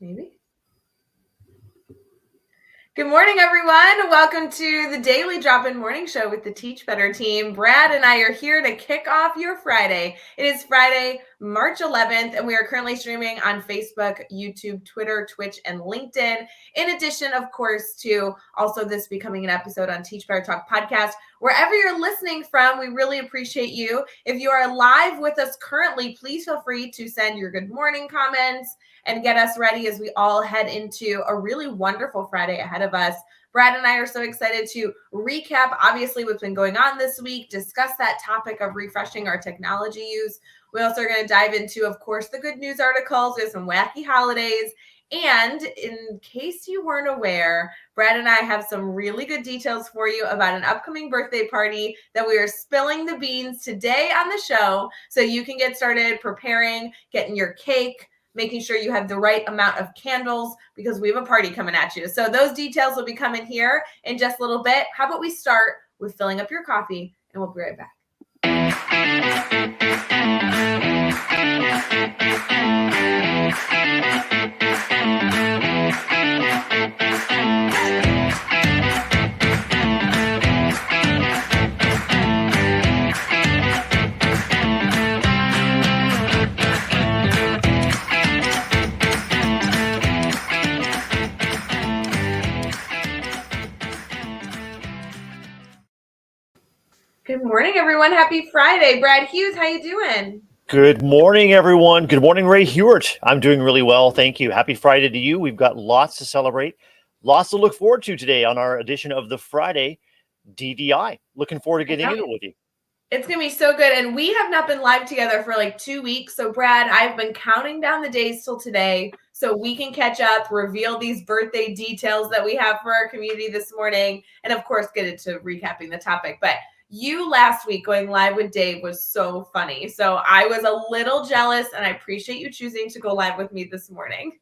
Maybe. Good morning, everyone. Welcome to the Daily Drop-In Morning Show with the Teach Better team. Brad and I are here to kick off your Friday. It is Friday, March 11th, and we are currently streaming on Facebook, YouTube, Twitter, Twitch, and LinkedIn. In addition, of course, to also this becoming an episode on Teach Better Talk podcast. Wherever you're listening from, we really appreciate you. If you are live with us currently, please feel free to send your good morning comments and get us ready as we all head into a really wonderful Friday ahead of us. Brad and I are so excited to recap, obviously, what's been going on this week, discuss that topic of refreshing our technology use. We also are going to dive into, of course, the good news articles. There's some wacky holidays. And in case you weren't aware, Brad and I have some really good details for you about an upcoming birthday party that we are spilling the beans today on the show. So you can get started preparing, getting your cake, making sure you have the right amount of candles because we have a party coming at you. So those details will be coming here in just a little bit. How about we start with filling up your coffee and we'll be right back. Good morning, everyone. Happy Friday. Brad Hughes, how you doing? Good morning, everyone. Good morning, Rae Hughart. I'm doing really well. Thank you. Happy Friday to you. We've got lots to celebrate, lots to look forward to today on our edition of the Friday DDI. Looking forward to getting into it with you. It's going to be so good. And we have not been live together for like 2 weeks. So, Brad, I've been counting down the days till today so we can catch up, reveal these birthday details that we have for our community this morning, and of course, get into recapping the topic. But you last week going live with Dave was so funny. So I was a little jealous, and I appreciate you choosing to go live with me this morning.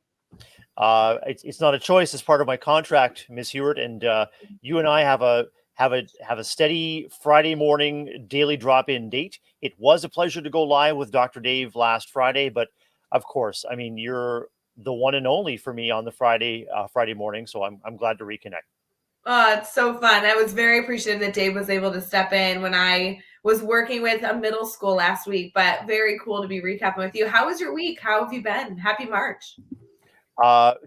It's not a choice; it's part of my contract, Ms. Hughart. And you and I have a steady Friday morning daily drop-in date. It was a pleasure to go live with Dr. Dave last Friday, but of course, I mean, you're the one and only for me on the Friday morning. So I'm glad to reconnect. It's so fun. I was very appreciative that Dave was able to step in when I was working with a middle school last week, but very cool to be recapping with you. How was your week? How have you been? Happy March.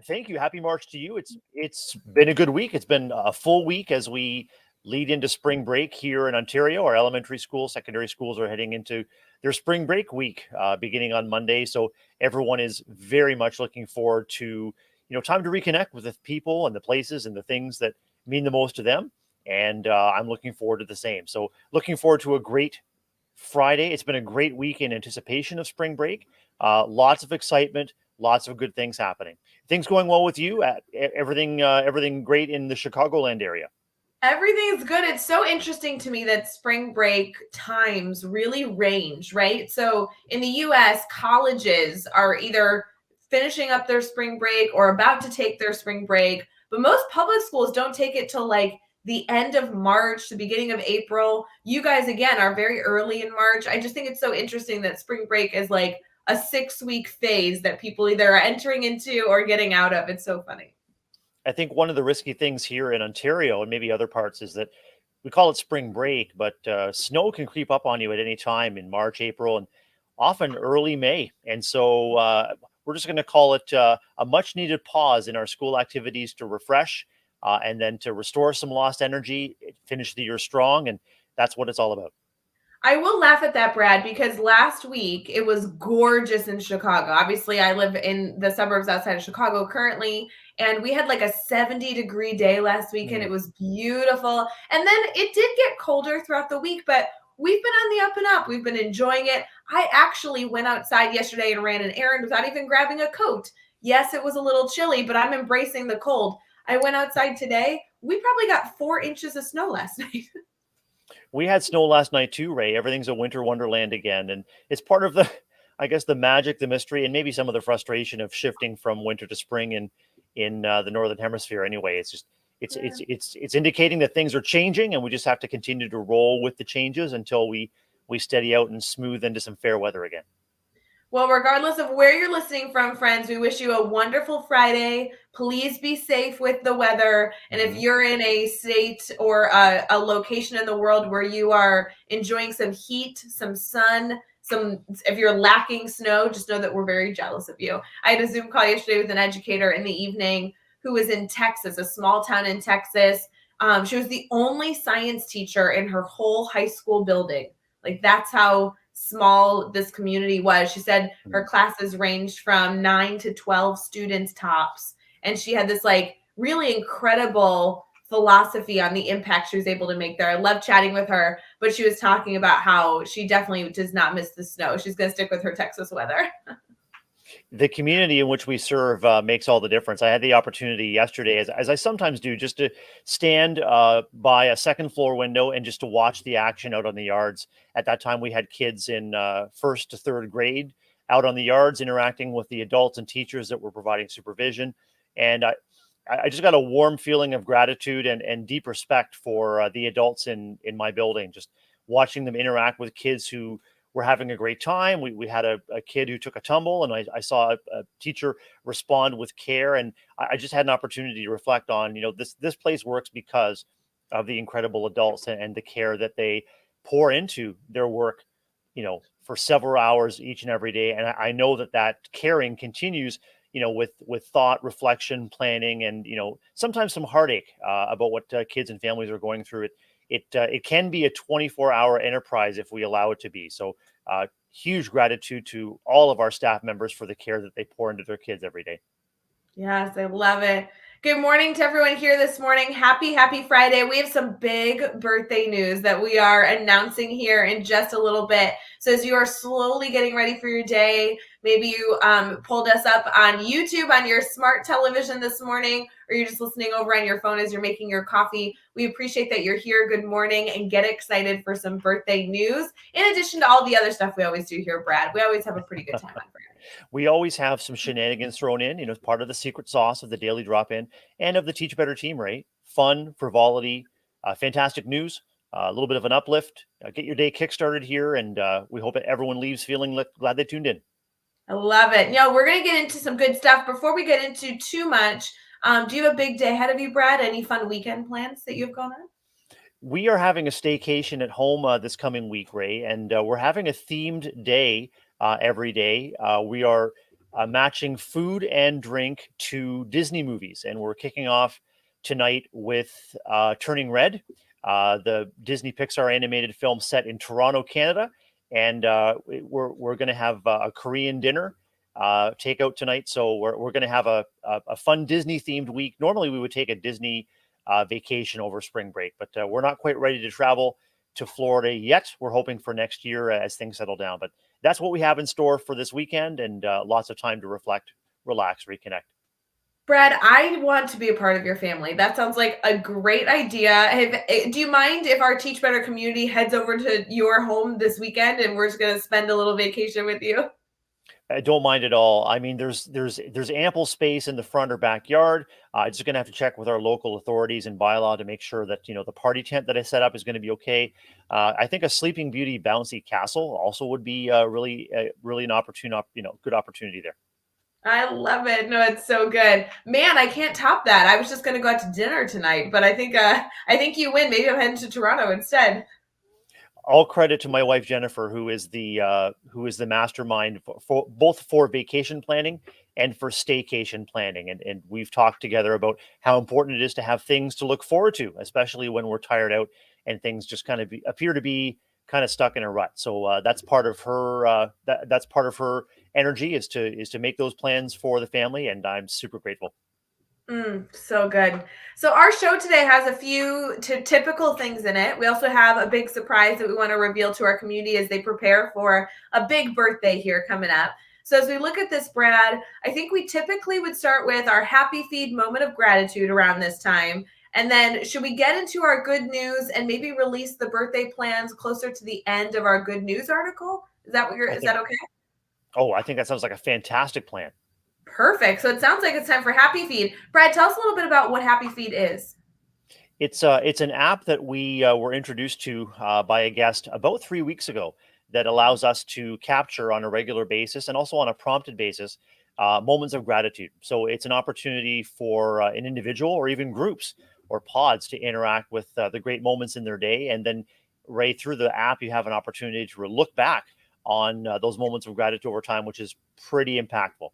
Thank you. Happy March to you. It's been a good week. It's been a full week as we lead into spring break here in Ontario. Our elementary schools, secondary schools are heading into their spring break week beginning on Monday. So everyone is very much looking forward to, time to reconnect with the people and the places and the things that mean the most to them. And I'm looking forward to the same. So looking forward to a great Friday. It's been a great week in anticipation of spring break. Lots of excitement, lots of good things happening. Things going well with you? Everything great in the Chicagoland area? Everything's good. It's so interesting to me that spring break times really range, right? So in the US, colleges are either finishing up their spring break or about to take their spring break, but most public schools don't take it till like the end of March, the beginning of April. You guys, again, are very early in March. I just think it's so interesting that spring break is like a 6-week phase that people either are entering into or getting out of. It's so funny. I think one of the risky things here in Ontario and maybe other parts is that we call it spring break, but snow can creep up on you at any time in March, April, and often early May. And so we're just going to call it a much needed pause in our school activities to refresh and then to restore some lost energy, finish the year strong. And that's what it's all about. I will laugh at that, Brad, because last week it was gorgeous in Chicago. Obviously, I live in the suburbs outside of Chicago currently, and we had like a 70-degree day last week, and it was beautiful. And then it did get colder throughout the week, but we've been on the up and up. We've been enjoying it. I actually went outside yesterday and ran an errand without even grabbing a coat. Yes, it was a little chilly, but I'm embracing the cold. I went outside today. We probably got 4 inches of snow last night. We had snow last night too, Rae. Everything's a winter wonderland again. And it's part of I guess, the magic, the mystery, and maybe some of the frustration of shifting from winter to spring in the Northern Hemisphere anyway. It's just, it's indicating that things are changing and we just have to continue to roll with the changes until we steady out and smooth into some fair weather again. Well, regardless of where you're listening from, friends, we wish you a wonderful Friday. Please be safe with the weather. And if Mhm. you're in a state or a location in the world where you are enjoying some heat, some sun, if you're lacking snow, just know that we're very jealous of you. I had a Zoom call yesterday with an educator in the evening who was in Texas, a small town in Texas. She was the only science teacher in her whole high school building. Like, that's how small this community was. She said her Mhm. classes ranged from 9 to 12 students tops. And she had this like really incredible philosophy on the impact she was able to make there. I love chatting with her, but she was talking about how she definitely does not miss the snow. She's going to stick with her Texas weather. The community in which we serve makes all the difference. I had the opportunity yesterday, as I sometimes do, just to stand by a second floor window and just to watch the action out on the yards. At that time, we had kids in first to third grade out on the yards interacting with the adults and teachers that were providing supervision. And I just got a warm feeling of gratitude and deep respect for the adults in my building, just watching them interact with kids who were having a great time. We had a kid who took a tumble, and I saw a teacher respond with care. And I just had an opportunity to reflect on, this place works because of the incredible adults and the care that they pour into their work, for several hours each and every day. And I know that caring continues, with thought, reflection, planning, and sometimes some heartache about what kids and families are going through. It can be a 24-hour enterprise if we allow it to be. So huge gratitude to all of our staff members for the care that they pour into their kids every day. Yes, I love it. Good morning to everyone here this morning. Happy Friday. We have some big birthday news that we are announcing here in just a little bit. So, as you are slowly getting ready for your day, maybe you pulled us up on YouTube on your smart television this morning, or you're just listening over on your phone as you're making your coffee. We appreciate that you're here. Good morning, and get excited for some birthday news. In addition to all the other stuff we always do here, Brad, we always have a pretty good time on Friday. We always have some shenanigans thrown in, as part of the secret sauce of the daily drop in and of the Teach Better team, right? Fun, frivolity, fantastic news, a little bit of an uplift. Get your day kickstarted here, and we hope that everyone leaves feeling glad they tuned in. I love it. We're going to get into some good stuff. Before we get into too much, do you have a big day ahead of you, Brad? Any fun weekend plans that you've gone on? We are having a staycation at home this coming week, Ray, and we're having a themed day every day. We are matching food and drink to Disney movies, and we're kicking off tonight with Turning Red, the Disney Pixar animated film set in Toronto, Canada, and we're going to have a Korean dinner takeout tonight. So we're going to have a fun Disney themed week. Normally, we would take a Disney vacation over spring break. But we're not quite ready to travel to Florida yet. We're hoping for next year as things settle down. But that's what we have in store for this weekend, and lots of time to reflect, relax, reconnect. Brad, I want to be a part of your family. That sounds like a great idea. Do you mind if our Teach Better community heads over to your home this weekend and we're just going to spend a little vacation with you? I don't mind at all. I mean, there's ample space in the front or backyard. Just going to have to check with our local authorities and bylaw to make sure that the party tent that I set up is going to be okay. I think a Sleeping Beauty bouncy castle also would be really an good opportunity there. I love it. No, it's so good. Man, I can't top that. I was just going to go out to dinner tonight, but I think you win. Maybe I'm heading to Toronto instead. All credit to my wife Jennifer, who is the mastermind for both for vacation planning and for staycation planning. And we've talked together about how important it is to have things to look forward to, especially when we're tired out and things just kind of appear to be kind of stuck in a rut. So that's part of her that's part of her energy is to make those plans for the family, and I'm super grateful. So good. So our show today has a few typical things in it. We also have a big surprise that we want to reveal to our community as they prepare for a big birthday here coming up. So as we look at this, Brad, I think we typically would start with our happy feed moment of gratitude around this time. And then should we get into our good news and maybe release the birthday plans closer to the end of our good news article? I Is think that okay? I think that sounds like a fantastic plan. Perfect. So it sounds like it's time for Happy Feed. Brad, tell us a little bit about what Happy Feed is. It's an app that we were introduced to by a guest about 3 weeks ago. that allows us to capture on a regular basis and also on a prompted basis moments of gratitude. So it's an opportunity for an individual or even groups or pods to interact with the great moments in their day. And then, Rae, through the app, you have an opportunity to look back on those moments of gratitude over time, which is pretty impactful.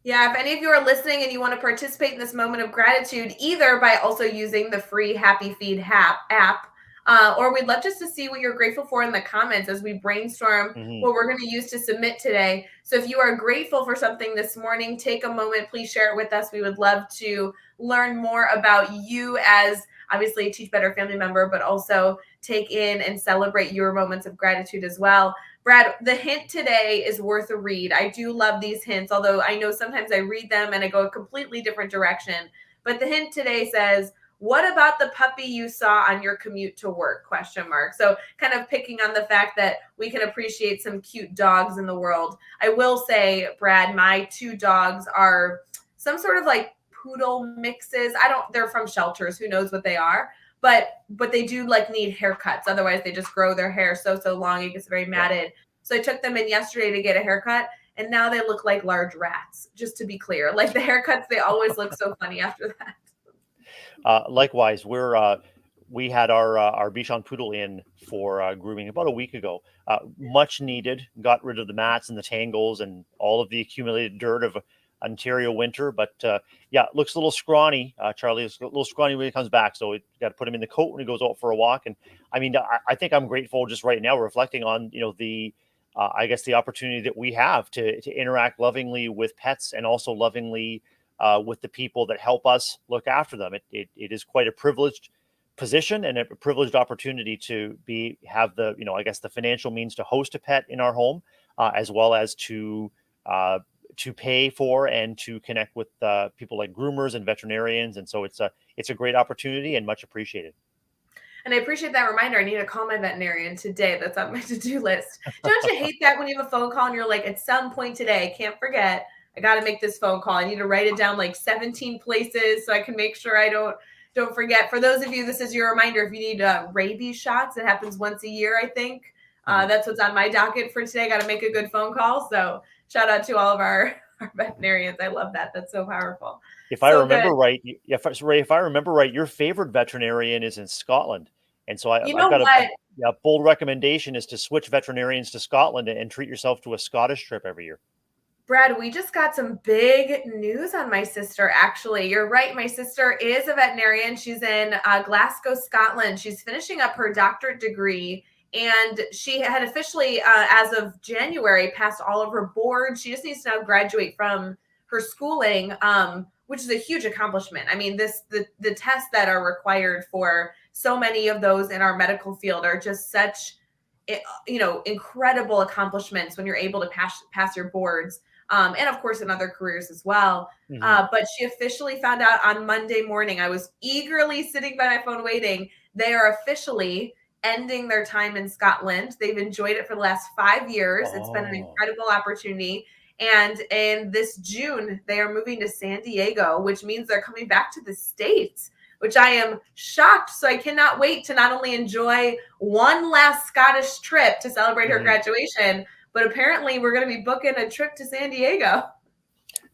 Yeah, if any of you are listening and you want to participate in this moment of gratitude, either by also using the free Happy Feed app, or we'd love just to see what you're grateful for in the comments as we brainstorm Mhm. what we're going to use to submit today. So if you are grateful for something this morning, take a moment, please share it with us. We would love to learn more about you as obviously a Teach Better family member, but also take in and celebrate your moments of gratitude as well. Brad, the hint today is worth a read. I do love these hints, although I know sometimes I read them and I go a completely different direction. But the hint today says, what about the puppy you saw on your commute to work? Question mark. So kind of picking on the fact that we can appreciate some cute dogs in the world. I will say, Brad, my two dogs are some sort of like poodle mixes. They're from shelters. Who knows what they are? But they do like need haircuts. Otherwise, they just grow their hair so long it gets very Yeah. matted. So I took them in yesterday to get a haircut, and now they look like large rats. Just to be clear, like the haircuts, they always look so funny after that. Likewise, we had our Bichon Poodle in for grooming about a week ago. Much needed. Got rid of the mats and the tangles and all of the accumulated dirt of Ontario winter. But yeah, looks a little scrawny. Charlie is a little scrawny when he comes back, so we got to put him in the coat when he goes out for a walk. And I mean, I think I'm grateful just right now, reflecting on the I guess the opportunity that we have to interact lovingly with pets and also lovingly with the people that help us look after them. It is quite a privileged position and a privileged opportunity to have the I guess the financial means to host a pet in our home, as well as to pay for and to connect with people like groomers and veterinarians. And so it's a great opportunity and much appreciated. And I appreciate that reminder. I need to call my veterinarian today. That's on my to-do list. Don't you hate that when you have a phone call and you're like, at some point today, I can't forget, I got to make this phone call. I need to write it down like 17 places so I can make sure I don't forget. For those of you, this is your reminder. If you need rabies shots, it happens once a year, I think. Mhm. That's what's on my docket for today. Got to make a good phone call. So shout out to all of our veterinarians. I love that. That's so powerful. If I So good. remember right, Ray, if I remember right, your favorite veterinarian is in Scotland, and so You I've know got what? a bold recommendation is to switch veterinarians to Scotland and treat yourself to a Scottish trip every year. Brad, we just got some big news on my sister, actually. You're right. My sister is a veterinarian. She's in Glasgow, Scotland. She's finishing up her doctorate degree, and she had officially, as of January, passed all of her boards. She just needs to now graduate from her schooling, which is a huge accomplishment. I mean, the tests that are required for so many of those in our medical field are just such, incredible accomplishments when you're able to pass your boards, and of course in other careers as well. Hmm. But she officially found out on Monday morning. I was eagerly sitting by my phone waiting. They are officially ending their time in Scotland. They've enjoyed it for the last 5 years. It's been an Oh, incredible opportunity. And in this June, they are moving to San Diego, which means they're coming back to the States, which I am shocked. So I cannot wait to not only enjoy one last Scottish trip to celebrate her mhm. graduation, but apparently we're going to be booking a trip to San Diego.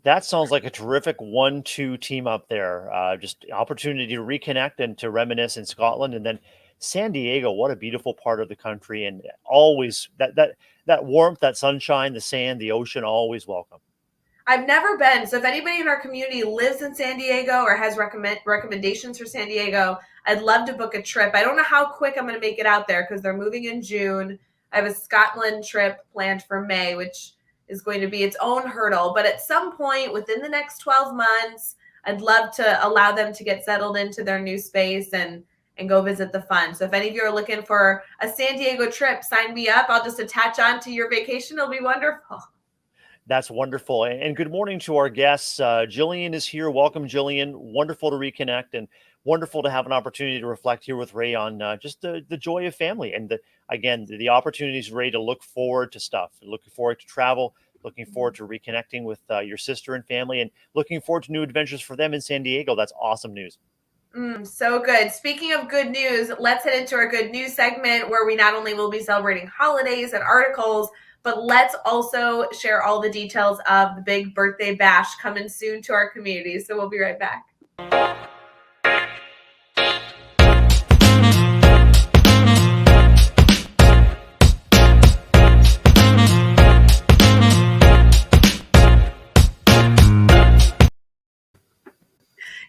That sounds like a terrific 1-2 team up there. Just opportunity to reconnect and to reminisce in Scotland, and then San Diego. What a beautiful part of the country, and always that warmth, that sunshine, the sand, the ocean, always welcome. I've never been. So if anybody in our community lives in San Diego or has recommendations for San Diego, I'd love to book a trip. I don't know how quick I'm going to make it out there because they're moving in June. I have a Scotland trip planned for May, which is going to be its own hurdle. But at some point within the next 12 months, I'd love to allow them to get settled into their new space and go visit the fun. So if any of you are looking for a San Diego trip, sign me up. I'll just attach on to your vacation. It'll be wonderful. That's wonderful. And good morning to our guests. Jillian is here. Welcome, Jillian. Wonderful to reconnect and wonderful to have an opportunity to reflect here with Rae on just the joy of family and again, the opportunities, Rae, to look forward to stuff, looking forward to travel, looking forward to reconnecting with your sister and family, and looking forward to new adventures for them in San Diego. That's awesome news. So good. Speaking of good news, let's head into our good news segment where we not only will be celebrating holidays and articles, but let's also share all the details of the big birthday bash coming soon to our community. So we'll be right back.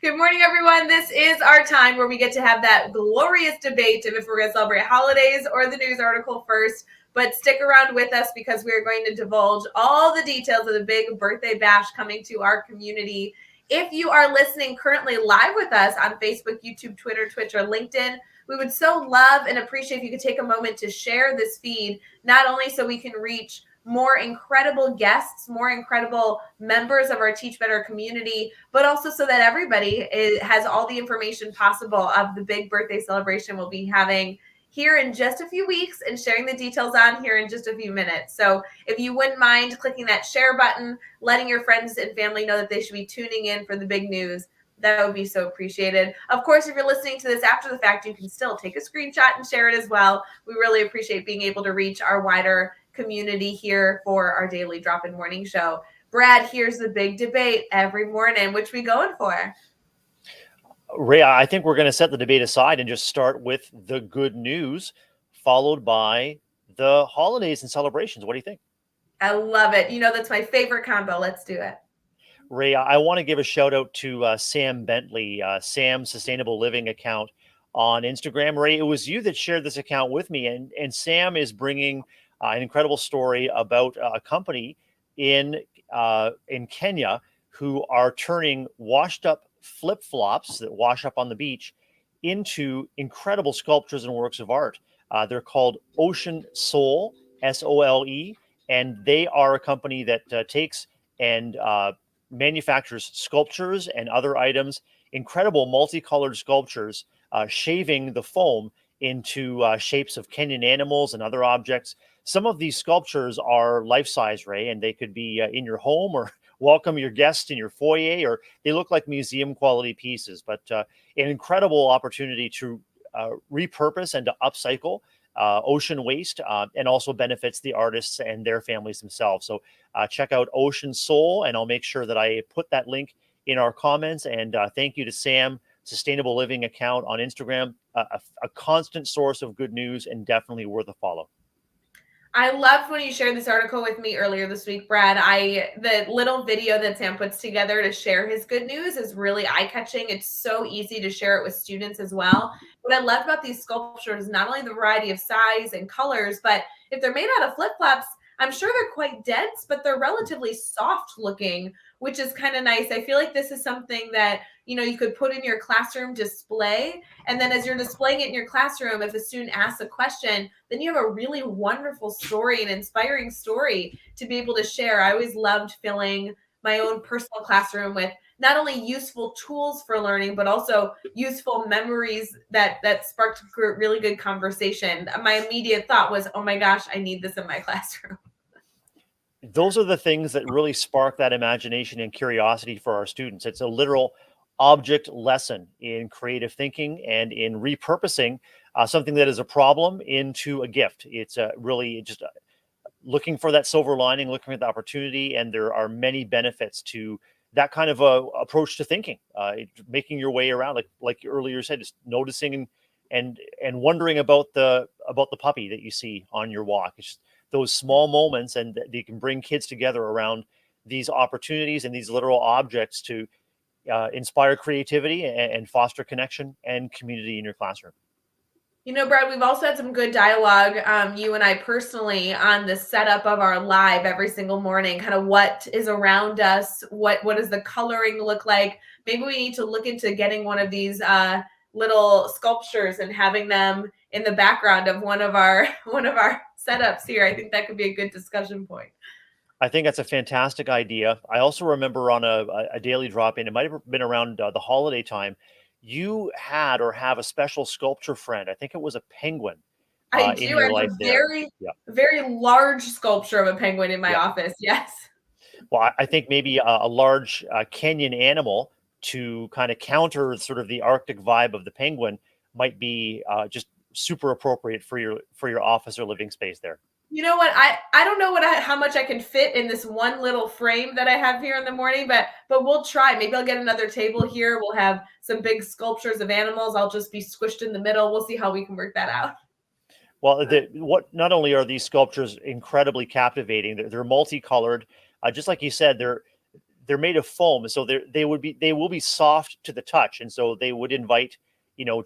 Good morning, everyone. This is our time where we get to have that glorious debate of if we're going to celebrate holidays or the news article first. But stick around with us because we are going to divulge all the details of the big birthday bash coming to our community. If you are listening currently live with us on Facebook, YouTube, Twitter, Twitch, or LinkedIn, we would so love and appreciate if you could take a moment to share this feed, not only so we can reach more incredible guests, more incredible members of our Teach Better community, but also so that everybody has all the information possible of the big birthday celebration we'll be having here in just a few weeks and sharing the details on here in just a few minutes. So if you wouldn't mind clicking that share button, letting your friends and family know that they should be tuning in for the big news, that would be so appreciated. Of course, if you're listening to this after the fact, you can still take a screenshot and share it as well. We really appreciate being able to reach our wider community here for our daily drop-in morning show. Brad, here's the big debate every morning. Which we going for? Rae, I think we're going to set the debate aside and just start with the good news, followed by the holidays and celebrations. What do you think? I love it. You know, that's my favorite combo. Let's do it. Rae, I want to give a shout out to Sam Bentley, Sam's Sustainable Living account on Instagram. Rae, it was you that shared this account with me, and Sam is bringing an incredible story about a company in Kenya who are turning washed up flip flops that wash up on the beach into incredible sculptures and works of art. They're called Ocean Sole, SOLE, and they are a company that takes and manufactures sculptures and other items, incredible multicolored sculptures, shaving the foam into shapes of Kenyan animals and other objects. Some of these sculptures are life-size, Rae, and they could be in your home or welcome your guests in your foyer, or they look like museum quality pieces. But an incredible opportunity to repurpose and to upcycle ocean waste, and also benefits the artists and their families themselves. So check out Ocean Sole, and I'll make sure that I put that link in our comments. And thank you to Sam, Sustainable Living account on Instagram, a constant source of good news and definitely worth a follow. I loved when you shared this article with me earlier this week, Brad. The little video that Sam puts together to share his good news is really eye-catching. It's so easy to share it with students as well. What I love about these sculptures, not only the variety of size and colors, but if they're made out of flip-flops, I'm sure they're quite dense, but they're relatively soft looking, which is kind of nice. I feel like this is something that, you know, you could put in your classroom display. And then as you're displaying it in your classroom, if a student asks a question, then you have a really wonderful story, an inspiring story to be able to share. I always loved filling my own personal classroom with not only useful tools for learning, but also useful memories that sparked really good conversation. My immediate thought was, oh my gosh, I need this in my classroom. Those are the things that really spark that imagination and curiosity for our students. It's a literal object lesson in creative thinking and in repurposing something that is a problem into a gift. It's really just looking for that silver lining, looking at the opportunity, and there are many benefits to that kind of approach to thinking. Making your way around, like you earlier said, just noticing and wondering about the puppy that you see on your walk. It's just those small moments, and you can bring kids together around these opportunities and these literal objects to inspire creativity and foster connection and community in your classroom. You know, Brad, we've also had some good dialogue, you and I personally, on the setup of our live every single morning, kind of what is around us, what does the coloring look like? Maybe we need to look into getting one of these little sculptures and having them in the background of one of our setups here. I think that could be a good discussion point. I think that's a fantastic idea. I also remember on a daily drop-in, it might have been around the holiday time, you had or have a special sculpture friend. I think it was a penguin I in do. I your have life a there. very large sculpture of a penguin in my Yeah. office. Yes. Well, I think maybe a large Kenyan animal to kind of counter sort of the Arctic vibe of the penguin might be just super appropriate for your office or living space there. You know what? I don't know how much I can fit in this one little frame that I have here in the morning, but we'll try. Maybe I'll get another table here. We'll have some big sculptures of animals. I'll just be squished in the middle. We'll see how we can work that out. Well, what not only are these sculptures incredibly captivating, they're multicolored. Just like you said, they're made of foam, so they will be soft to the touch, and so they would invite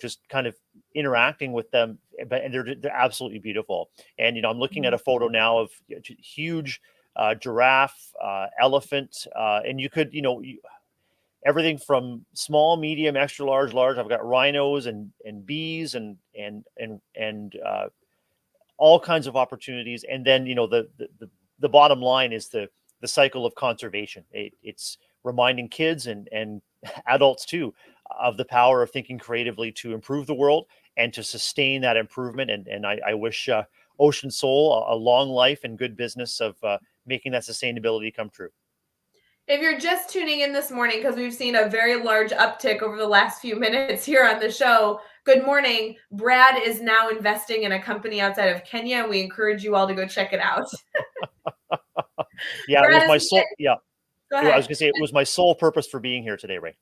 just kind of interacting with them. But and they're absolutely beautiful. And I'm looking at a photo now of huge giraffe, elephant, and you could everything from small, medium, extra large, large. I've got rhinos and bees and all kinds of opportunities. And then the bottom line is the cycle of conservation. It's reminding kids and adults too of the power of thinking creatively to improve the world and to sustain that improvement. And I wish Ocean Soul a long life and good business of making that sustainability come true. If you're just tuning in this morning, because we've seen a very large uptick over the last few minutes here on the show, good morning. Brad is now investing in a company outside of Kenya. We encourage you all to go check it out. Yeah, Brad, it was my sole. Yeah, go I ahead. was going to say it was my sole purpose for being here today, Rae.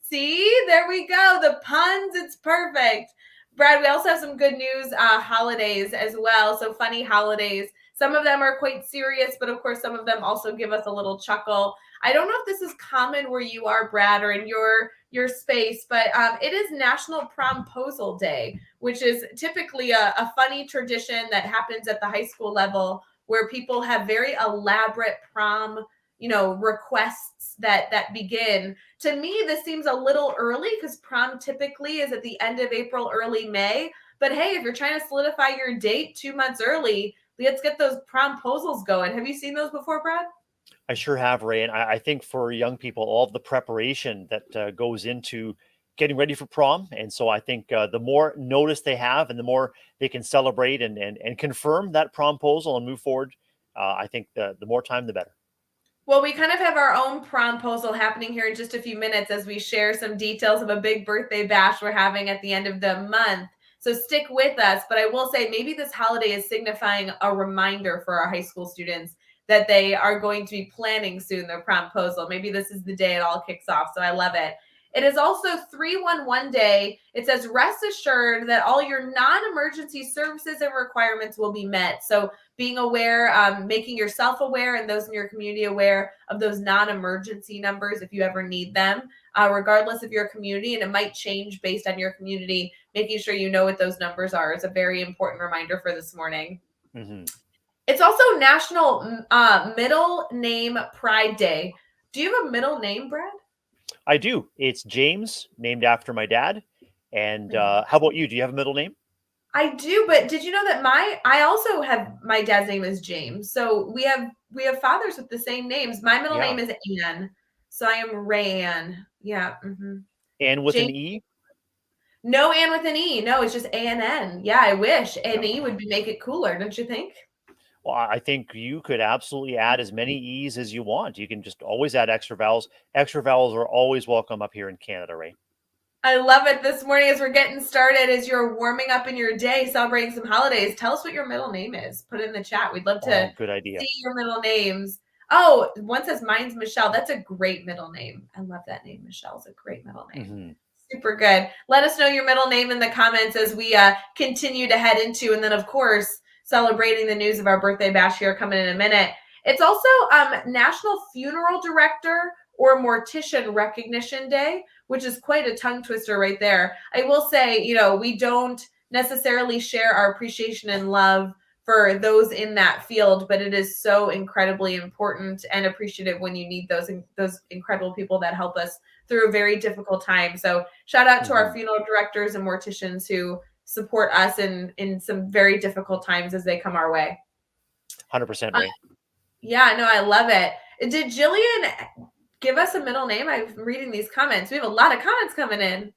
See, there we go. The puns, it's perfect. Brad, we also have some good news holidays as well. So funny holidays. Some of them are quite serious, but of course, some of them also give us a little chuckle. I don't know if this is common where you are, Brad, or in your space, but it is National Promposal Day, which is typically a funny tradition that happens at the high school level where people have very elaborate prom requests that begin. To me, this seems a little early because prom typically is at the end of April, early May. But hey, if you're trying to solidify your date 2 months early, let's get those promposals going. Have you seen those before, Brad? I sure have, Rae, and I think for young people, all of the preparation that goes into getting ready for prom, and so I think the more notice they have, and the more they can celebrate and confirm that promposal and move forward, I think the more time, the better. Well, we kind of have our own promposal happening here in just a few minutes as we share some details of a big birthday bash we're having at the end of the month. So stick with us. But I will say maybe this holiday is signifying a reminder for our high school students that they are going to be planning soon their promposal. Maybe this is the day it all kicks off. So I love it. It is also 311 Day. It says, rest assured that all your non-emergency services and requirements will be met. So being aware, making yourself aware and those in your community aware of those non-emergency numbers if you ever need them, regardless of your community. And it might change based on your community. Making sure you know what those numbers are is a very important reminder for this morning. Mm-hmm. It's also National Middle Name Pride Day. Do you have a middle name, Brad? I do. It's James, named after my dad. And how about you? Do you have a middle name? I do, but did you know that I also have my dad's name is James. So we have fathers with the same names. My middle name is Ann. So I am Rayanne. Yeah. Mm-hmm. Ann with James, an E? no Ann with an E. No, it's just A-N-N. Yeah, I wish. An-E would make it cooler, don't you think? Well, I think you could absolutely add as many E's as you want. You can just always add extra vowels. Extra vowels are always welcome up here in Canada, Rae. I love it this morning as we're getting started, as you're warming up in your day, celebrating some holidays. Tell us what your middle name is. Put it in the chat. We'd love to good idea. see your middle names. Oh, one says mine's Michelle. That's a great middle name. I love that name. Michelle's a great middle name. Mm-hmm. Super good. Let us know your middle name in the comments as we continue to head into, and then of course, celebrating the news of our birthday bash here coming in a minute. It's also National Funeral Director or Mortician Recognition Day, which is quite a tongue twister right there. I will say, we don't necessarily share our appreciation and love for those in that field, but it is so incredibly important and appreciative when you need those incredible people that help us through a very difficult time. So shout out to our funeral directors and morticians who support us in some very difficult times as they come our way. 100%, Rae. Yeah, no, I love it. Did Jillian give us a middle name? I'm reading these comments. We have a lot of comments coming in.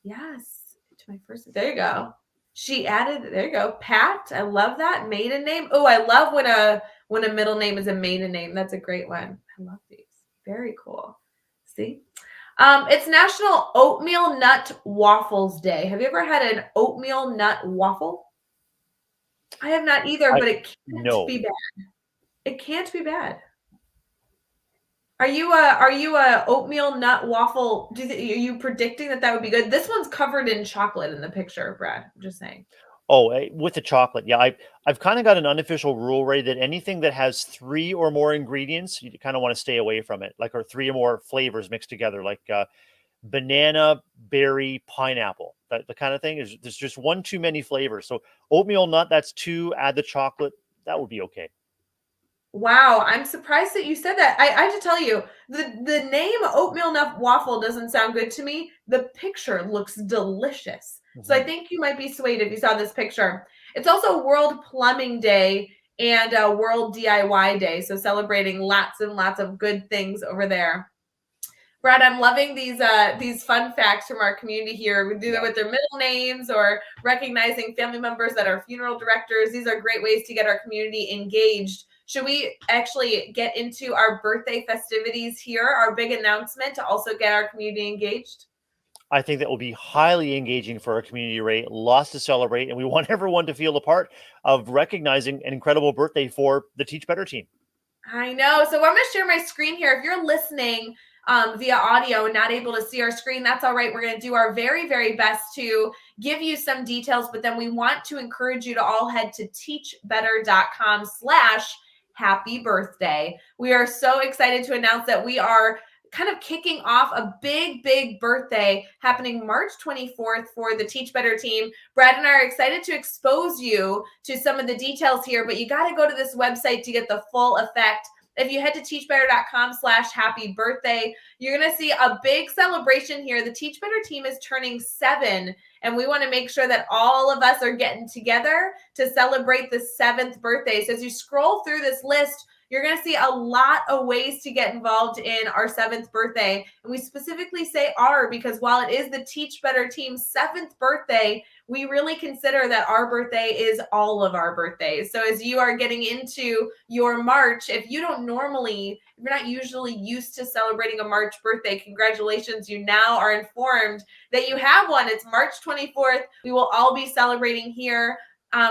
Yes, to my first. There you go. She added. There you go. Pat. I love that maiden name. Oh, I love when a middle name is a maiden name. That's a great one. I love these. Very cool. See. It's National Oatmeal Nut Waffles Day. Have you ever had an oatmeal nut waffle? I have not either, I but it can't no. be bad. It can't be bad. Are you a oatmeal nut waffle? Are you predicting that would be good? This one's covered in chocolate in the picture, Brad. I'm just saying. Oh, with the chocolate, yeah. I've kind of got an unofficial rule, Ray, that anything that has three or more ingredients, you kind of want to stay away from it. Like, or three or more flavors mixed together, like banana, berry, pineapple. That the kind of thing is. There's just one too many flavors. So oatmeal nut, that's two. Add the chocolate, that would be okay. Wow, I'm surprised that you said that. I have to tell you, the name oatmeal nut waffle doesn't sound good to me. The picture looks delicious. So I Mhm. think you might be swayed if you saw this picture. It's also World Plumbing Day and World DIY Day, so celebrating lots and lots of good things over there. Brad, I'm loving these fun facts from our community here, either Yeah. with their middle names or recognizing family members that are funeral directors. These are great ways to get our community engaged. Should we actually get into our birthday festivities here, our big announcement to also get our community engaged? I think that will be highly engaging for our community, Ray. Lots to celebrate, and we want everyone to feel a part of recognizing an incredible birthday for the Teach Better team. I know. So I'm going to share my screen here. If you're listening via audio and not able to see our screen, that's all right. We're going to do our very, very best to give you some details, but then we want to encourage you to all head to teachbetter.com/happy birthday. We are so excited to announce that we are kind of kicking off a big, big birthday happening March 24th for the Teach Better team. Brad and I are excited to expose you to some of the details here, but you got to go to this website to get the full effect. If you head to teachbetter.com/happy birthday, you're going to see a big celebration here. The Teach Better team is turning 7, and we want to make sure that all of us are getting together to celebrate the 7th birthday. So as you scroll through this list, you're going to see a lot of ways to get involved in our 7th birthday. And we specifically say our because while it is the Teach Better team's 7th birthday, we really consider that our birthday is all of our birthdays. So as you are getting into your March, if you're not usually used to celebrating a March birthday, congratulations, you now are informed that you have one. It's March 24th. We will all be celebrating here.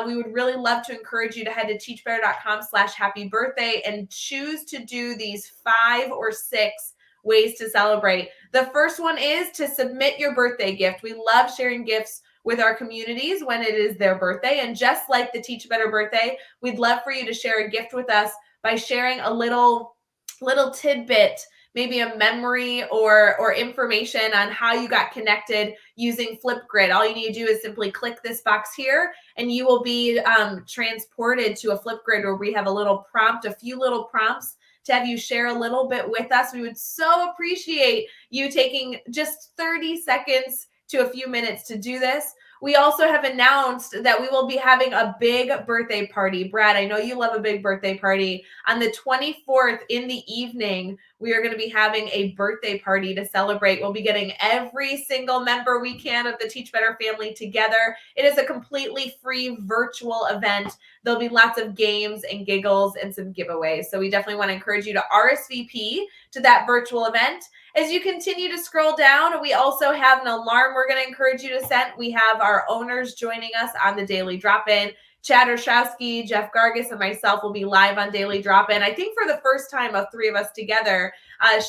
We would really love to encourage you to head to teachbetter.com/happy birthday and choose to do these 5 or 6 ways to celebrate. The first one is to submit your birthday gift. We love sharing gifts with our communities when it is their birthday. And just like the Teach Better birthday, we'd love for you to share a gift with us by sharing a little tidbit, maybe a memory or information on how you got connected using Flipgrid. All you need to do is simply click this box here and you will be transported to a Flipgrid where we have a few little prompts to have you share a little bit with us. We would so appreciate you taking just 30 seconds to a few minutes to do this. We also have announced that we will be having a big birthday party. Brad, I know you love a big birthday party. On the 24th in the evening, we are going to be having a birthday party to celebrate. We'll be getting every single member we can of the Teach Better family together. It is a completely free virtual event. There'll be lots of games and giggles and some giveaways. So we definitely want to encourage you to RSVP to that virtual event. As you continue to scroll down, we also have an alarm we're going to encourage you to set. We have our owners joining us on the Daily Drop-In. Chad Urshowski, Jeff Gargis, and myself will be live on Daily Drop-In. I think for the first time of 3 of us together,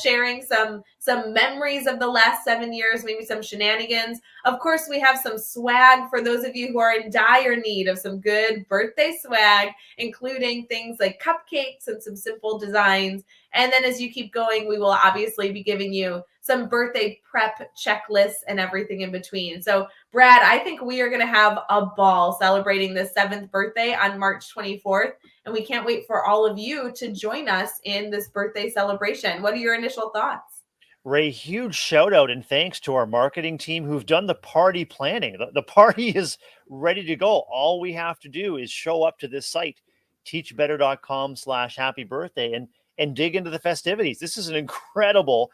sharing some memories of the last 7 years, maybe some shenanigans. Of course, we have some swag for those of you who are in dire need of some good birthday swag, including things like cupcakes and some simple designs. And then as you keep going, we will obviously be giving you some birthday prep checklists and everything in between. So, Brad, I think we are going to have a ball celebrating the 7th birthday on March 24th. And we can't wait for all of you to join us in this birthday celebration. What are your initial thoughts? Ray, huge shout out and thanks to our marketing team who've done the party planning. The party is ready to go. All we have to do is show up to this site, teachbetter.com/happy birthday, and dig into the festivities. This is an incredible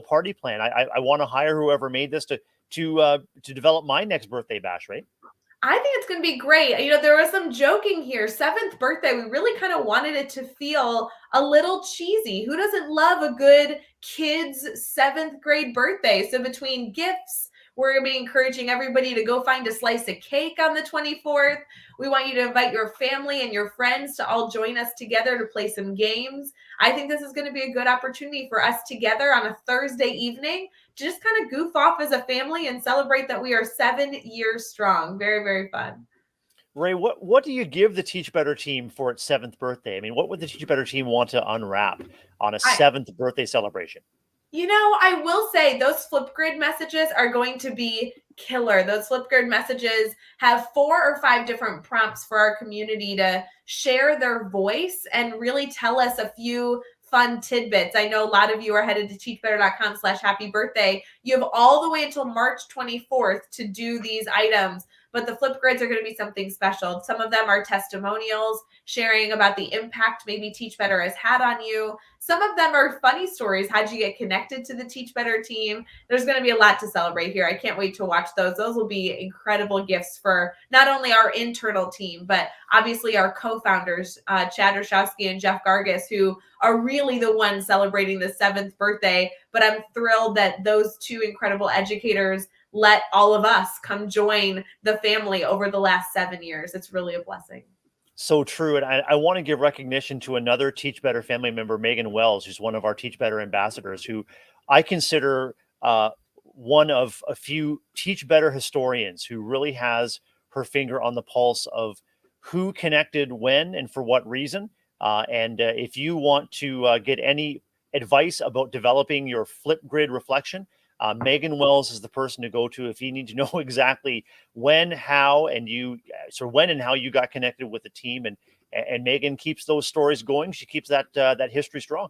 party plan. I want to hire whoever made this to develop my next birthday bash, right? I think it's going to be great. There was some joking here. Seventh birthday, we really kind of wanted it to feel a little cheesy. Who doesn't love a good kid's seventh grade birthday? So between gifts, we're going to be encouraging everybody to go find a slice of cake on the 24th. We want you to invite your family and your friends to all join us together to play some games. I think this is going to be a good opportunity for us together on a Thursday evening to just kind of goof off as a family and celebrate that we are 7 years strong. Very, very fun. Rae, what do you give the Teach Better team for its seventh birthday? I mean, what would the Teach Better team want to unwrap on a I, seventh birthday celebration? I will say those Flipgrid messages are going to be killer. Those Flipgrid messages have 4 or 5 different prompts for our community to share their voice and really tell us a few fun tidbits. I know a lot of you are headed to teachbetter.com/happy birthday. You have all the way until March 24th to do these items, but the Flipgrids are going to be something special. Some of them are testimonials, sharing about the impact maybe Teach Better has had on you. Some of them are funny stories. How'd you get connected to the Teach Better team? There's going to be a lot to celebrate here. I can't wait to watch those. Those will be incredible gifts for not only our internal team, but obviously our co-founders, Chad Rashowski and Jeff Gargis, who are really the ones celebrating the 7th birthday. But I'm thrilled that those 2 incredible educators let all of us come join the family over the last 7 years. It's really a blessing. So true. And I want to give recognition to another Teach Better family member, Megan Wells, who's one of our Teach Better ambassadors, who I consider one of a few Teach Better historians who really has her finger on the pulse of who connected when and for what reason. And if you want to get any advice about developing your Flipgrid reflection, Megan Wells is the person to go to if you need to know exactly when, how, and when and how you got connected with the team. And Megan keeps those stories going. She keeps that history strong.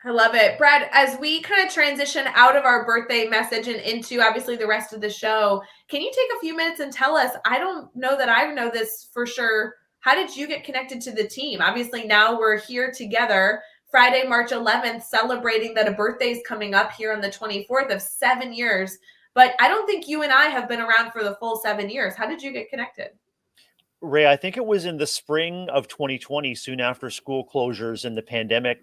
I love it. Brad, as we kind of transition out of our birthday message and into obviously the rest of the show, can you take a few minutes and tell us, I don't know that I know this for sure. How did you get connected to the team? Obviously, now we're here together Friday, March 11th, celebrating that a birthday is coming up here on the 24th of 7 years. But I don't think you and I have been around for the full 7 years. How did you get connected? Rae, I think it was in the spring of 2020, soon after school closures and the pandemic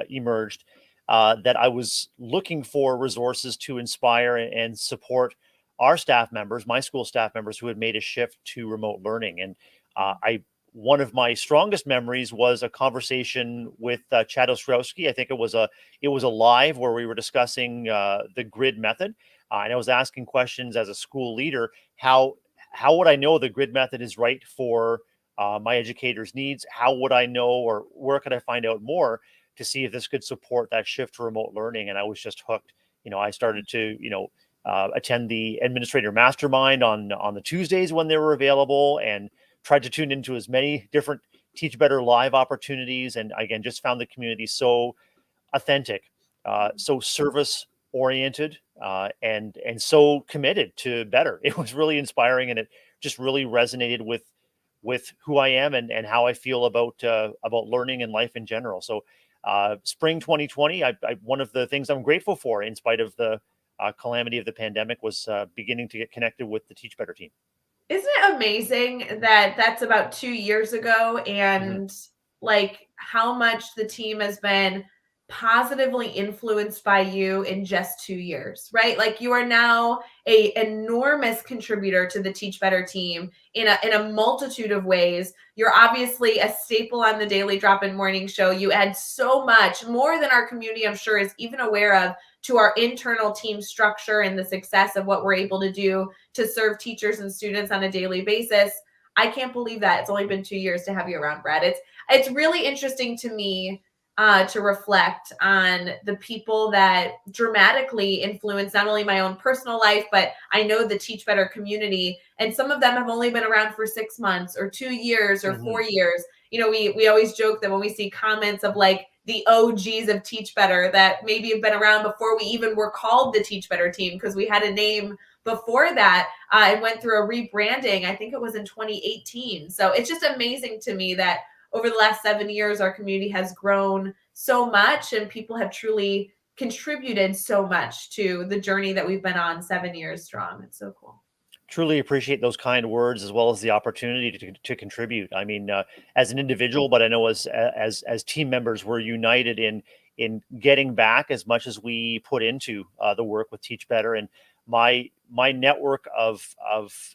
emerged, that I was looking for resources to inspire and support our staff members, my school staff members who had made a shift to remote learning. And I one of my strongest memories was a conversation with Chad Ostrowski. I think it was a live where we were discussing the grid method, and I was asking questions as a school leader how would I know the grid method is right for my educators' needs? How would I know, or where could I find out more to see if this could support that shift to remote learning? And I was just hooked. I started to, attend the administrator mastermind on the Tuesdays when they were available, and tried to tune into as many different Teach Better live opportunities. And again, just found the community so authentic, so service oriented, and so committed to better. It was really inspiring, and it just really resonated with who I am and how I feel about learning and life in general. So, spring 2020, one of the things I'm grateful for, in spite of the calamity of the pandemic, was beginning to get connected with the Teach Better team. Isn't it amazing that that's about 2 years ago, Mhm. and like how much the team has been positively influenced by you in just 2 years, right? Like you are now a enormous contributor to the Teach Better team in a multitude of ways. You're obviously a staple on the Daily Drop-In Morning Show. You add so much more than our community, I'm sure, is even aware of, to our internal team structure and the success of what we're able to do to serve teachers and students on a daily basis. I can't believe that it's only been 2 years to have you around, Brad. It's really interesting to me to reflect on the people that dramatically influence not only my own personal life, but I know the Teach Better community. And some of them have only been around for 6 months or 2 years or 4 Mhm. years. We always joke that when we see comments of like the OGs of Teach Better that maybe have been around before we even were called the Teach Better team, because we had a name before that and went through a rebranding. I think it was in 2018. So it's just amazing to me that over the last 7 years, our community has grown so much and people have truly contributed so much to the journey that we've been on 7 years strong. It's so cool. Truly appreciate those kind words as well as the opportunity to contribute. I mean, as an individual, but I know as team members, we're united in getting back as much as we put into the work with Teach Better. And my network of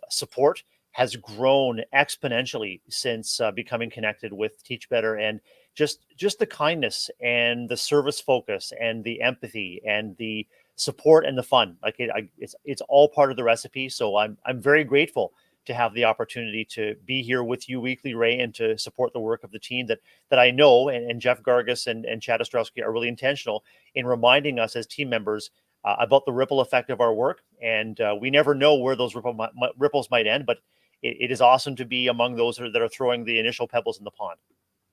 support has grown exponentially since becoming connected with Teach Better, and just the kindness and the service focus and the empathy and the support and the fun. Like it's all part of the recipe. So I'm very grateful to have the opportunity to be here with you weekly, Rae, and to support the work of the team that I know, and Jeff Gargas and Chad Ostrowski are really intentional in reminding us as team members about the ripple effect of our work. And we never know where those ripples might end, but it is awesome to be among those that are throwing the initial pebbles in the pond.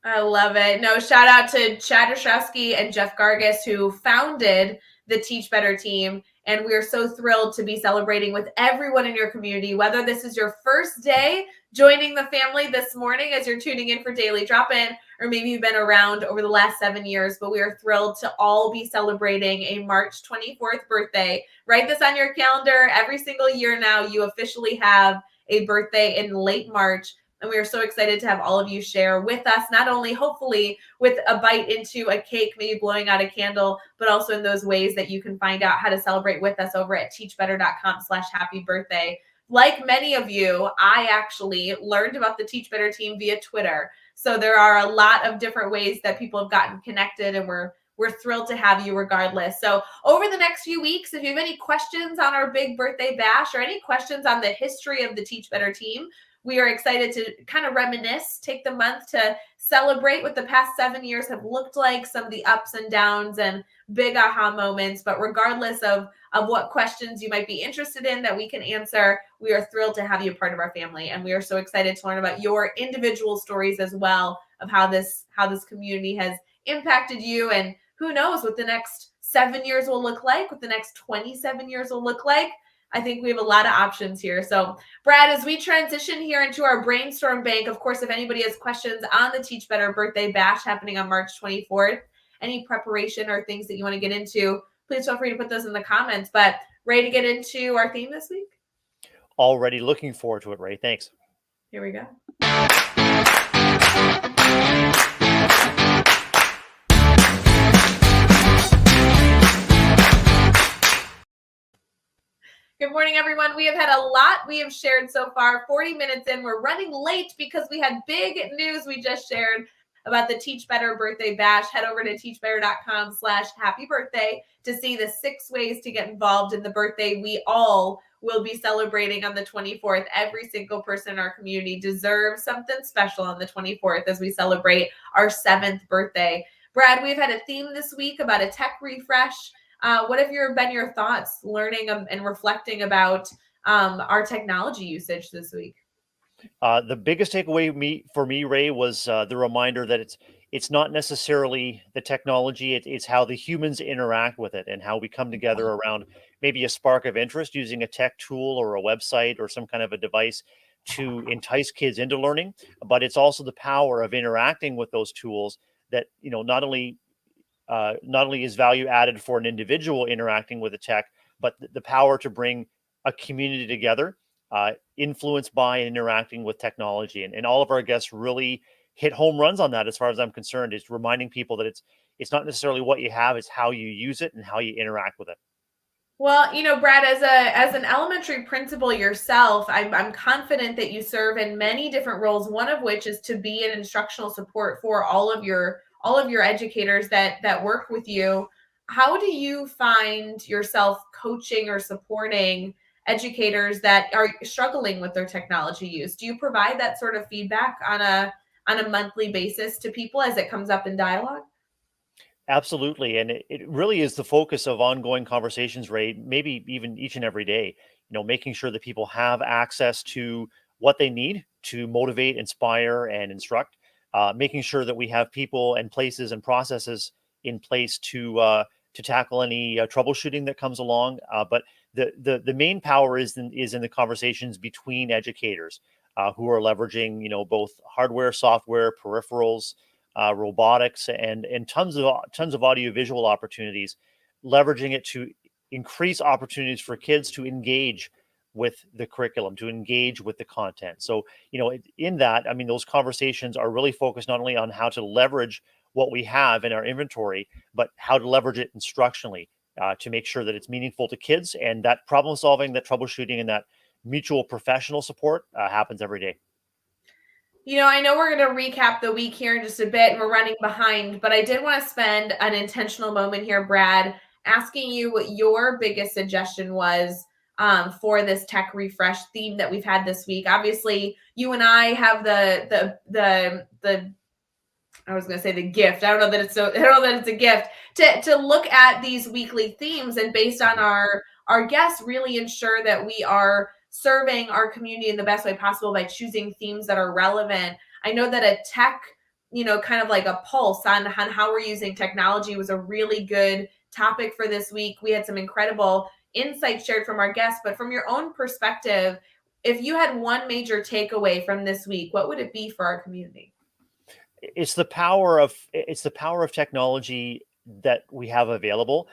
I love it. No, shout out to Chad Ostrowski and Jeff Gargas, who founded the Teach Better team. And we are so thrilled to be celebrating with everyone in your community, whether this is your first day joining the family this morning as you're tuning in for Daily Drop-In, or maybe you've been around over the last 7 years, but we are thrilled to all be celebrating a March 24th birthday. Write this on your calendar. Every single year now, you officially have a birthday in late March. And we are so excited to have all of you share with us, not only hopefully with a bite into a cake, maybe blowing out a candle, but also in those ways that you can find out how to celebrate with us over at teachbetter.com/happy birthday. Like many of you, I actually learned about the Teach Better team via Twitter. So there are a lot of different ways that people have gotten connected, and we're thrilled to have you regardless. So over the next few weeks, if you have any questions on our big birthday bash or any questions on the history of the Teach Better team, we are excited to kind of reminisce, take the month to celebrate what the past 7 years have looked like, some of the ups and downs and big aha moments. But regardless of what questions you might be interested in that we can answer, we are thrilled to have you a part of our family. And we are so excited to learn about your individual stories as well of how this community has impacted you. And who knows what the next 7 years will look like, what the next 27 years will look like. I think we have a lot of options here. So Brad, as we transition here into our brainstorm bank, of course, if anybody has questions on the Teach Better birthday bash happening on March 24th, any preparation or things that you want to get into, please feel free to put those in the comments. But ready to get into our theme this week? Already looking forward to it, Rae. Thanks. Here we go. Good morning, everyone. We have had a lot we have shared so far. 40 minutes in, we're running late because we had big news we just shared about the Teach Better birthday bash. Head over to teachbetter.com/happy birthday to see the 6 ways to get involved in the birthday we all will be celebrating on the 24th. Every single person in our community deserves something special on the 24th as we celebrate our 7th birthday. Brad, we've had a theme this week about a tech refresh. What have been your thoughts learning and reflecting about our technology usage this week? The biggest takeaway for me, Rae, was the reminder that it's not necessarily the technology; it's how the humans interact with it and how we come together around maybe a spark of interest using a tech tool or a website or some kind of a device to entice kids into learning. But it's also the power of interacting with those tools that not only is value added for an individual interacting with a tech, but the power to bring a community together, influenced by and interacting with technology. And all of our guests really hit home runs on that, as far as I'm concerned, is reminding people that it's not necessarily what you have, it's how you use it and how you interact with it. Well, Brad, as an elementary principal yourself, I'm confident that you serve in many different roles. One of which is to be an instructional support for all of your educators that work with you. How do you find yourself coaching or supporting educators that are struggling with their technology use? Do you provide that sort of feedback on a monthly basis to people as it comes up in dialogue? Absolutely. And it really is the focus of ongoing conversations, Rae, maybe even each and every day, making sure that people have access to what they need to motivate, inspire, and instruct, making sure that we have people and places and processes in place to tackle any troubleshooting that comes along. But the main power is in the conversations between educators who are leveraging, both hardware, software, peripherals, robotics, and tons of audiovisual opportunities, leveraging it to increase opportunities for kids to engage with the curriculum, to engage with the content. So, in that, I mean, those conversations are really focused not only on how to leverage what we have in our inventory, but how to leverage it instructionally, to make sure that it's meaningful to kids, and that problem solving, that troubleshooting, and that mutual professional support happens every day. I know we're going to recap the week here in just a bit, and we're running behind, but I did want to spend an intentional moment here, Brad, asking you what your biggest suggestion was for this tech refresh theme that we've had this week. Obviously, you and I have the I was going to say the gift. I don't know that it's a gift to look at these weekly themes, and based on our guests, really ensure that we are serving our community in the best way possible by choosing themes that are relevant. I know that a tech, kind of like a pulse on how we're using technology was a really good topic for this week. We had some incredible insights shared from our guests, but from your own perspective, if you had one major takeaway from this week, what would it be for our community? It's the power of technology that we have available,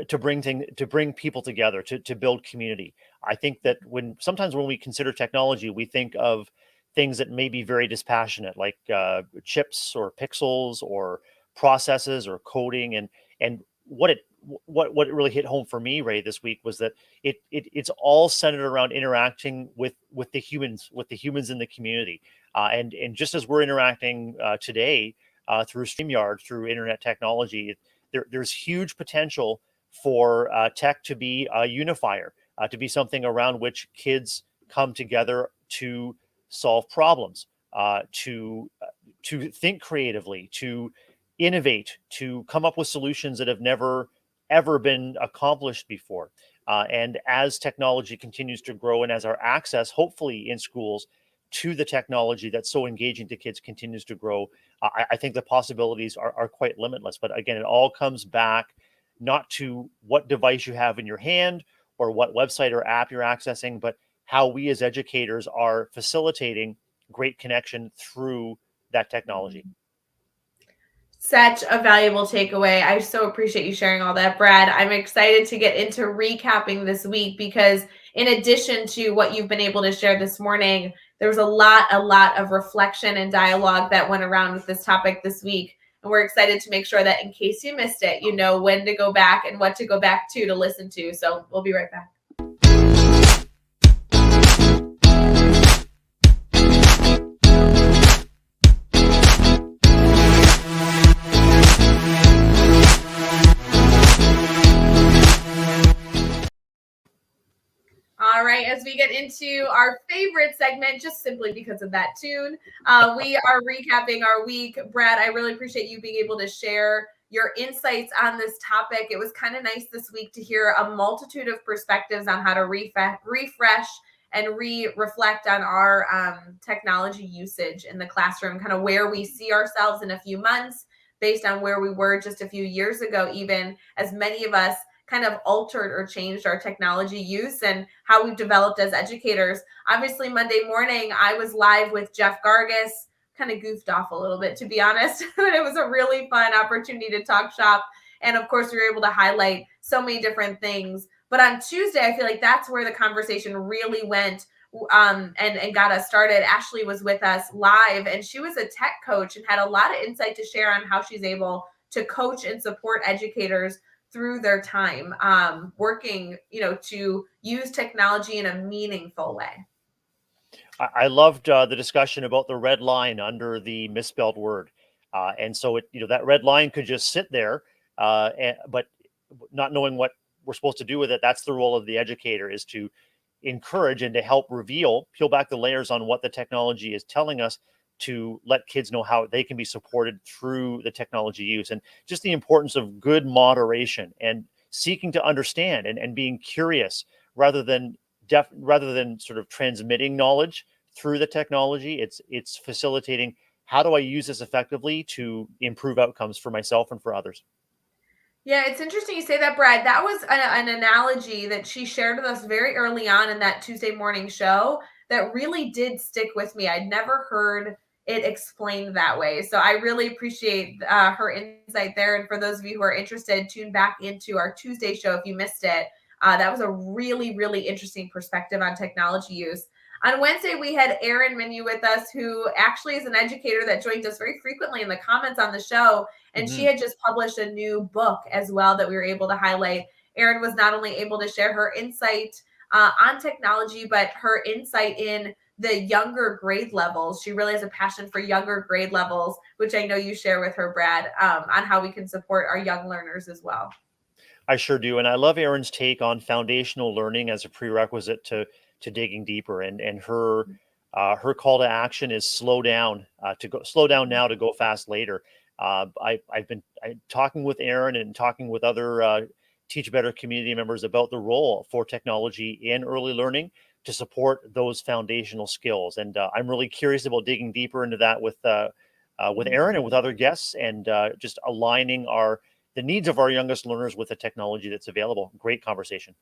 to bring people together, to build community. I think that sometimes when we consider technology, we think of things that may be very dispassionate, like chips or pixels or processes or coding, and what really hit home for me, Ray, this week was that it's all centered around interacting with the humans in the community. And just as we're interacting today through StreamYard, through internet technology, there's huge potential for tech to be a unifier, to be something around which kids come together to solve problems, to think creatively, to innovate, to come up with solutions that have never ever been accomplished before. And as technology continues to grow, and as our access, hopefully in schools, to the technology that's so engaging to kids continues to grow, I think the possibilities are quite limitless. But again, it all comes back not to what device you have in your hand or what website or app you're accessing, but how we as educators are facilitating great connection through that technology. Such a valuable takeaway. I so appreciate you sharing all that, Brad. I'm excited to get into recapping this week because, in addition to what you've been able to share this morning, there was a lot of reflection and dialogue that went around with this topic this week. And we're excited to make sure that in case you missed it, you know when to go back and what to go back to listen to. So we'll be right back. All right, as we get into our favorite segment, just simply because of that tune, we are recapping our week. Brad, I really appreciate you being able to share your insights on this topic. It was kind of nice this week to hear a multitude of perspectives on how to refresh and reflect on our technology usage in the classroom, kind of where we see ourselves in a few months based on where we were just a few years ago, even as many of us kind of altered or changed our technology use and how we've developed as educators. Obviously, Monday morning, I was live with Jeff Gargis, kind of goofed off a little bit, to be honest, but it was a really fun opportunity to talk shop. And of course, we were able to highlight so many different things. But on Tuesday, I feel like that's where the conversation really went and got us started. Ashley was with us live, and she was a tech coach and had a lot of insight to share on how she's able to coach and support educators through their time working, to use technology in a meaningful way. I loved the discussion about the red line under the misspelled word. And so that red line could just sit there, but not knowing what we're supposed to do with it. That's the role of the educator, is to encourage and to help peel back the layers on what the technology is telling us, to let kids know how they can be supported through the technology use, and just the importance of good moderation and seeking to understand and being curious rather than sort of transmitting knowledge through the technology. It's facilitating, how do I use this effectively to improve outcomes for myself and for others. Yeah, it's interesting you say that, Brad. That was an analogy that she shared with us very early on in that Tuesday morning show that really did stick with me. I'd never heard it explained that way. So I really appreciate her insight there. And for those of you who are interested, tune back into our Tuesday show if you missed it. That was a really, really interesting perspective on technology use. On Wednesday, we had Erin Menu with us, who actually is an educator that joined us very frequently in the comments on the show. And she had just published a new book as well that we were able to highlight. Erin was not only able to share her insight on technology, but her insight in the younger grade levels. She really has a passion for younger grade levels, which I know you share with her, Brad, on how we can support our young learners as well. I sure do, and I love Erin's take on foundational learning as a prerequisite to digging deeper. And her call to action is slow down slow down now to go fast later. I've been talking with Erin and talking with other Teach Better community members about the role for technology in early learning to support those foundational skills. And I'm really curious about digging deeper into that with Erin and with other guests, and just aligning the needs of our youngest learners with the technology that's available. Great conversation.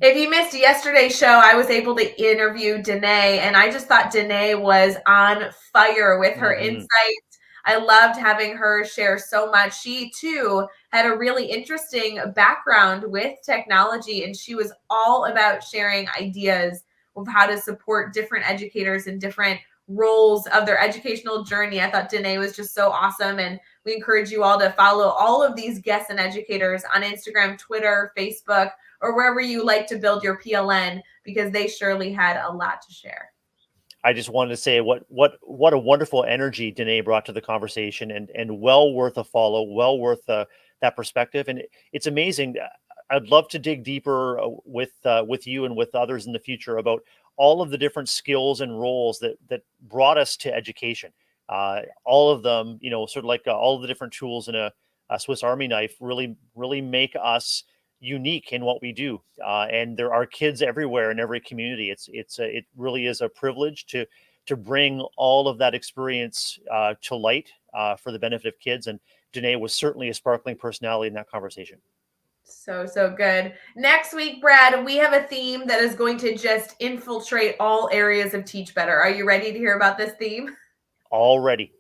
If you missed yesterday's show, I was able to interview Danae, and I just thought Danae was on fire with her insights. I loved having her share so much. She too had a really interesting background with technology, and she was all about sharing ideas of how to support different educators in different roles of their educational journey. I thought Danae was just so awesome, and we encourage you all to follow all of these guests and educators on Instagram, Twitter, Facebook, or wherever you like to build your PLN, because they surely had a lot to share. I just wanted to say what a wonderful energy Danae brought to the conversation, and well worth a follow, well worth that perspective. And it's amazing. I'd love to dig deeper with you and with others in the future about all of the different skills and roles that brought us to education. All of them, sort of like all of the different tools in a Swiss Army knife really make us unique in what we do. And there are kids everywhere in every community. It really is a privilege to bring all of that experience to light for the benefit of kids. And Danae was certainly a sparkling personality in that conversation. So good. Next week, Brad, we have a theme that is going to just infiltrate all areas of Teach Better. Are you ready to hear about this theme? Already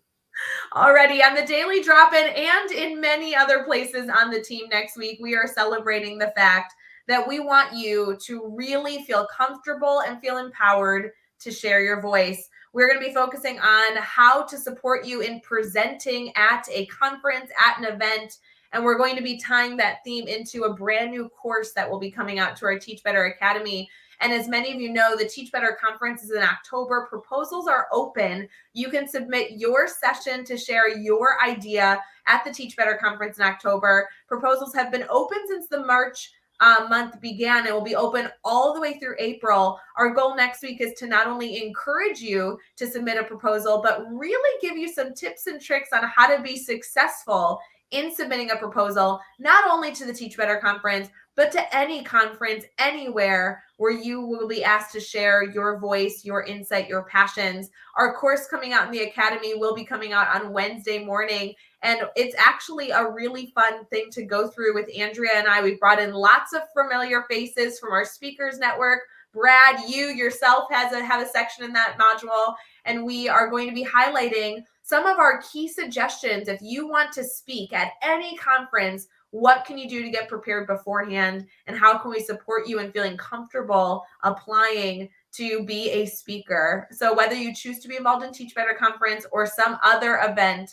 on the Daily Drop-In and in many other places on the team next week, we are celebrating the fact that we want you to really feel comfortable and feel empowered to share your voice. We're going to be focusing on how to support you in presenting at a conference, at an event, and we're going to be tying that theme into a brand new course that will be coming out to our Teach Better Academy. And as many of you know, the Teach Better Conference is in October. Proposals are open. You can submit your session to share your idea at the Teach Better Conference in October. Proposals have been open since the March month began. It will be open all the way through April. Our goal next week is to not only encourage you to submit a proposal, but really give you some tips and tricks on how to be successful in submitting a proposal, not only to the Teach Better Conference, but to any conference anywhere where you will be asked to share your voice, your insight, your passions. Our course coming out in the Academy will be coming out on Wednesday morning. And it's actually a really fun thing to go through with Andrea and I. We've brought in lots of familiar faces from our speakers network. Brad, you yourself have a section in that module. And we are going to be highlighting some of our key suggestions. If you want to speak at any conference, what can you do to get prepared beforehand? And how can we support you in feeling comfortable applying to be a speaker? So whether you choose to be involved in Teach Better Conference or some other event,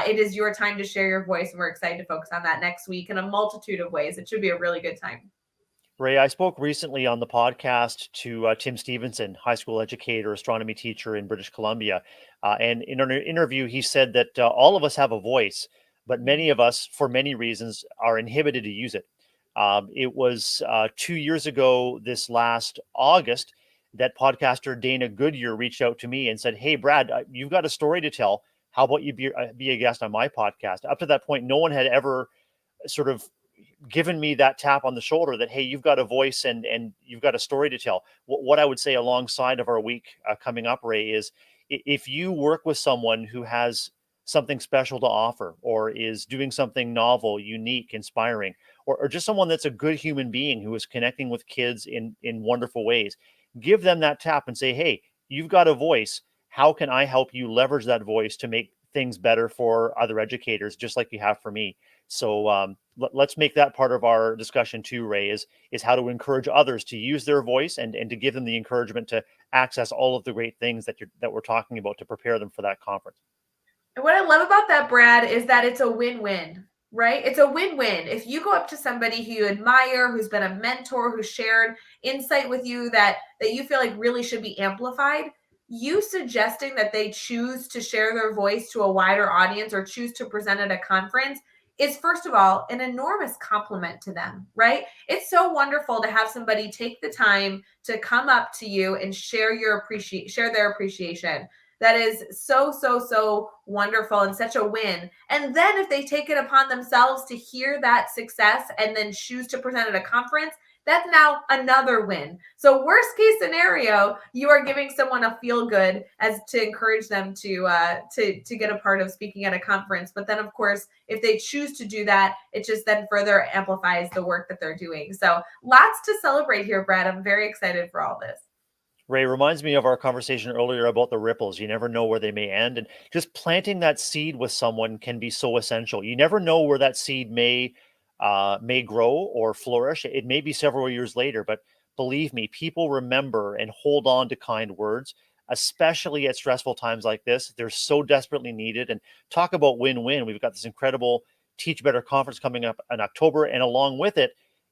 it is your time to share your voice. And we're excited to focus on that next week in a multitude of ways. It should be a really good time. Rae, I spoke recently on the podcast to Tim Stevenson, high school educator, astronomy teacher in British Columbia. And in an interview, he said that all of us have a voice, but many of us, for many reasons, are inhibited to use it. It was 2 years ago, this last August, that podcaster Dana Goodyear reached out to me and said, "Hey, Brad, you've got a story to tell. How about you be a guest on my podcast?" Up to that point, no one had ever sort of given me that tap on the shoulder that, hey, you've got a voice and you've got a story to tell. What I would say alongside of our week coming up, Rae, is if you work with someone who has something special to offer, or is doing something novel, unique, inspiring, or just someone that's a good human being who is connecting with kids in wonderful ways, give them that tap and say, hey, you've got a voice. How can I help you leverage that voice to make things better for other educators, just like you have for me? So let's make that part of our discussion too, Rae, is how to encourage others to use their voice and to give them the encouragement to access all of the great things that we're talking about to prepare them for that conference. And what I love about that, Brad, is that it's a win-win, right? It's a win-win. If you go up to somebody who you admire, who's been a mentor, who shared insight with you that you feel like really should be amplified, you suggesting that they choose to share their voice to a wider audience or choose to present at a conference is, first of all, an enormous compliment to them, right? It's so wonderful to have somebody take the time to come up to you and share their appreciation. That is so wonderful and such a win. And then if they take it upon themselves to hear that success and then choose to present at a conference, that's now another win. So worst case scenario, you are giving someone a feel good as to encourage them to get a part of speaking at a conference. But then of course, if they choose to do that, it just then further amplifies the work that they're doing. So lots to celebrate here, Brad. I'm very excited for all this. Rae, reminds me of our conversation earlier about the ripples. You never know where they may end. And just planting that seed with someone can be so essential. You never know where that seed may grow or flourish. It may be several years later, but believe me, people remember and hold on to kind words, especially at stressful times like this. They're so desperately needed. And talk about win-win. We've got this incredible Teach Better conference coming up in October, and along with it,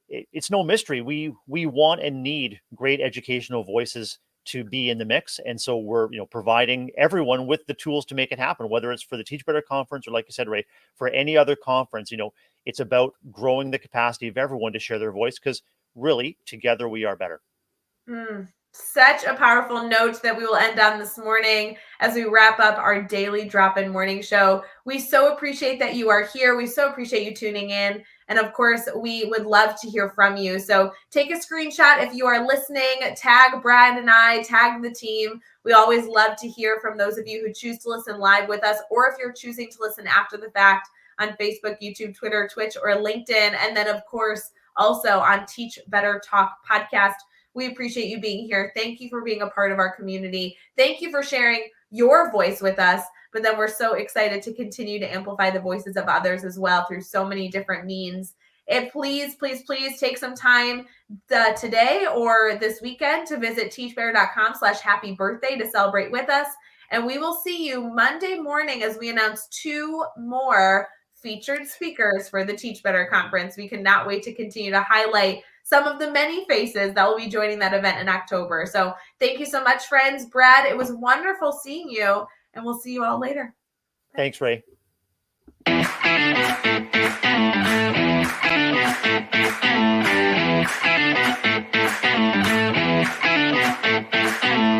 it's no mystery. We want and need great educational voices to be in the mix, and so we're providing everyone with the tools to make it happen. Whether it's for the Teach Better conference or, like you said, Rae, for any other conference, it's about growing the capacity of everyone to share their voice, because really, together we are better. Such a powerful note that we will end on this morning as we wrap up our daily drop-in morning show. We so appreciate that you are here. We so appreciate you tuning in. And of course, we would love to hear from you. So take a screenshot if you are listening, tag Brad and I, tag the team. We always love to hear from those of you who choose to listen live with us, or if you're choosing to listen after the fact on Facebook, YouTube, Twitter, Twitch, or LinkedIn. And then, of course, also on Teach Better Talk podcast. We appreciate you being here. Thank you for being a part of our community. Thank you for sharing your voice with us. But then we're so excited to continue to amplify the voices of others as well through so many different means. And please take some time today or this weekend to visit teachbetter.com/happy birthday to celebrate with us. And we will see you Monday morning as we announce 2 more featured speakers for the Teach Better conference. We cannot wait to continue to highlight some of the many faces that will be joining that event in October. So thank you so much, friends. Brad, it was wonderful seeing you, and we'll see you all later. Thanks, Rae.